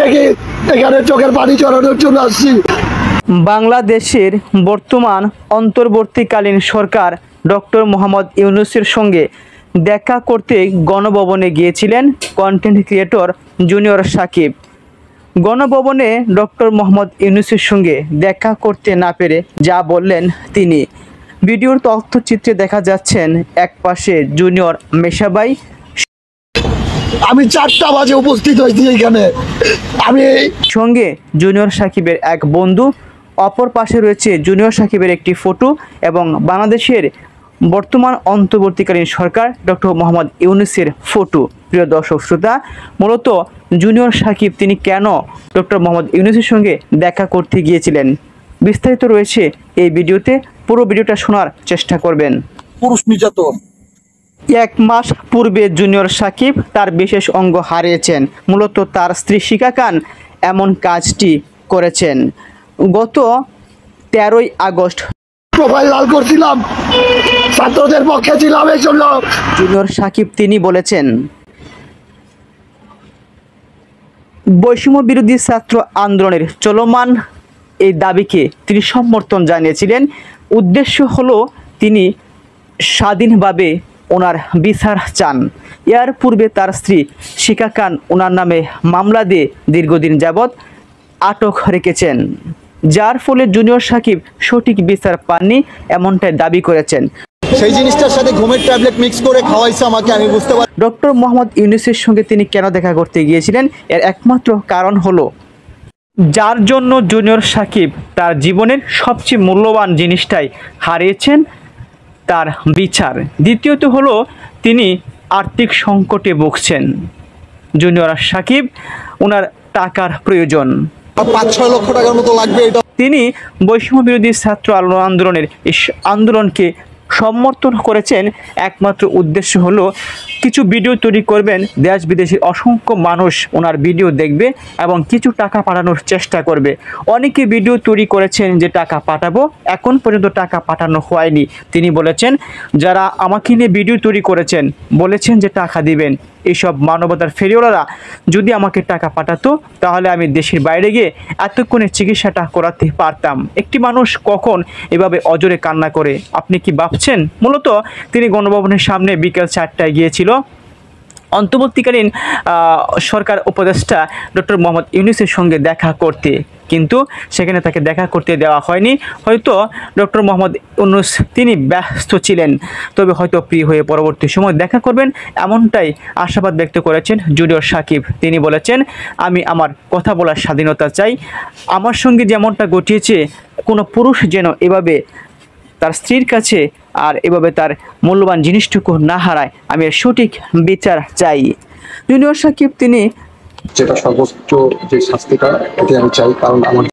থেকে এখানে চোখের পানি চড়ানোর জন্য আসছি। বাংলাদেশের বর্তমান অন্তর্বর্তীকালীন সরকার ডক্টর মোহাম্মদ ইউনূসের সঙ্গে দেখা করতে গণভবনে গিয়েছিলেন কন্টেন্ট ক্রিয়েটর জুনিয়র সাকিব। গণভবনে ডক্টর মোহাম্মদ ইউনূসের সঙ্গে দেখা করতে না পেরে যা বললেন তিনি। ভিডিওর তথ্যচিত্রে দেখা যাচ্ছেন এক পাশে জুনিয়র মেশাবাই, আমি 4টা বাজে উপস্থিত হয়েছি এখানে। আমি সঙ্গে জুনিয়র সাকিবের এক বন্ধু, অপর পাশে রয়েছে জুনিয়র সাকিবের একটি ফটো এবং বাংলাদেশের বর্তমান অন্তর্বর্তীকালীন সরকার ডক্টর মোহাম্মদ ইউনূসের ফটো। প্রিয় দর্শক শ্রোতা, মূলত জুনিয়র সাকিব তিনি কেন ডক্টর মোহাম্মদ ইউনূসের সঙ্গে দেখা করতে গিয়েছিলেন বিস্তারিত রয়েছে এই ভিডিওতে। পুরো ভিডিওটা শোনার চেষ্টা করবেন। পুরুষ নির্যাতন। 1 মাস পূর্বে জুনিয়র সাকিব তার বিশেষ অঙ্গ হারিয়েছেন। মূলত তার স্ত্রী শিখা খান এমন কাজটি করেছেন। গত 13ই আগস্ট প্রোফাইল লাল করছিলাম, ছাত্রদের পক্ষে ছিলাম, এই জন্য জুনিয়র সাকিব তিনি বলেছেন, বৈষম্য বিরোধী ছাত্র আন্দোলনের চলমান এই দাবিকে তিনি সমর্থন জানিয়েছিলেন। উদ্দেশ্য হলো তিনি স্বাধীনভাবে ওনার বিচার চান। এর পূর্বে তার স্ত্রী শিখা খান ওনার নামে মামলা দিয়ে দীর্ঘদিন যাবৎ আটক রেখেছেন, যার ফলে জুনিয়র সাকিব সঠিক বিচার পাননি এমনটাই দাবি করেছেন। সেই জিনিসটার সাথে ঘুমের ট্যাবলেট মিক্স করে খাওয়াইছে আমাকে, আমি বুঝতে পারি। ডক্টর মোহাম্মদ ইউনূসের সঙ্গে তিনি কেন দেখা করতে গিয়েছিলেন এর একমাত্র কারণ হলো যার জন্য জুনিয়র সাকিব তার জীবনের সবচেয়ে মূল্যবান জিনিসটাই হারিয়েছেন, তার বিচার। দ্বিতীয়ত হলো তিনি আর্থিক সংকটে ভুগছেন। জুনিয়র সাকিব ওনার টাকার প্রয়োজন, 5-6 লক্ষ টাকার মতো লাগবে। এটা তিনি বৈষম্য বিরোধী ছাত্র আন্দোলনের এই আন্দোলনকে সমর্থন করেছেন। একমাত্র উদ্দেশ্য হলো কিছু ভিডিও তৈরি করবেন, দেশ বিদেশের অসংখ্য মানুষ ওনার ভিডিও দেখবে এবং কিছু টাকা পাঠানোর চেষ্টা করবে। অনেকে ভিডিও তৈরি করেছেন যে টাকা পাঠাবো, এখন পর্যন্ত টাকা পাঠানো হয়নি। তিনি বলেছেন যারা আমাকে নিয়ে ভিডিও তৈরি করেছেন, বলেছেন যে টাকা দিবেন, এইসব মানবতার ফেরিওয়ালারা যদি আমাকে টাকা পাঠাতো তাহলে আমি দেশের বাইরে গিয়ে এতক্ষণে চিকিৎসাটা করাতে পারতাম। একটি মানুষ কখন এভাবে অজরে কান্না করে আপনি কি ভাবছেন? মূলত তিনি গণভবনের সামনে বিকেল 4টায় গিয়েছিল অন্তর্বর্তীকালীন সরকার উপদেষ্টা ডক্টর মোহাম্মদ ইউনূসের সঙ্গে দেখা করতে, কিন্তু সেখানে তাকে দেখা করতে দেওয়া হয়নি। হয়তো ডক্টর মোহাম্মদ ইউনূস তিনি ব্যস্ত ছিলেন, তবে হয়তো ফ্রি হয়ে পরবর্তী সময় দেখা করবেন এমনটাই আশাবাদ ব্যক্ত করেছেন জুনিয়র সাকিব। তিনি বলেছেন, আমি আমার কথা বলার স্বাধীনতা চাই। আমার সঙ্গে যেমনটা ঘটিয়েছে কোনো পুরুষ যেন এভাবে তার স্ত্রীর কাছে আর এভাবে তার মূল্যবান জিনিসটুকু না হারায়, আমি এর সঠিক বিচার চাই। জুনিয়র সাকিব তিনি যেটা সর্বোচ্চ যে শাস্তিটা এটি আমি চাই, কারণ আমার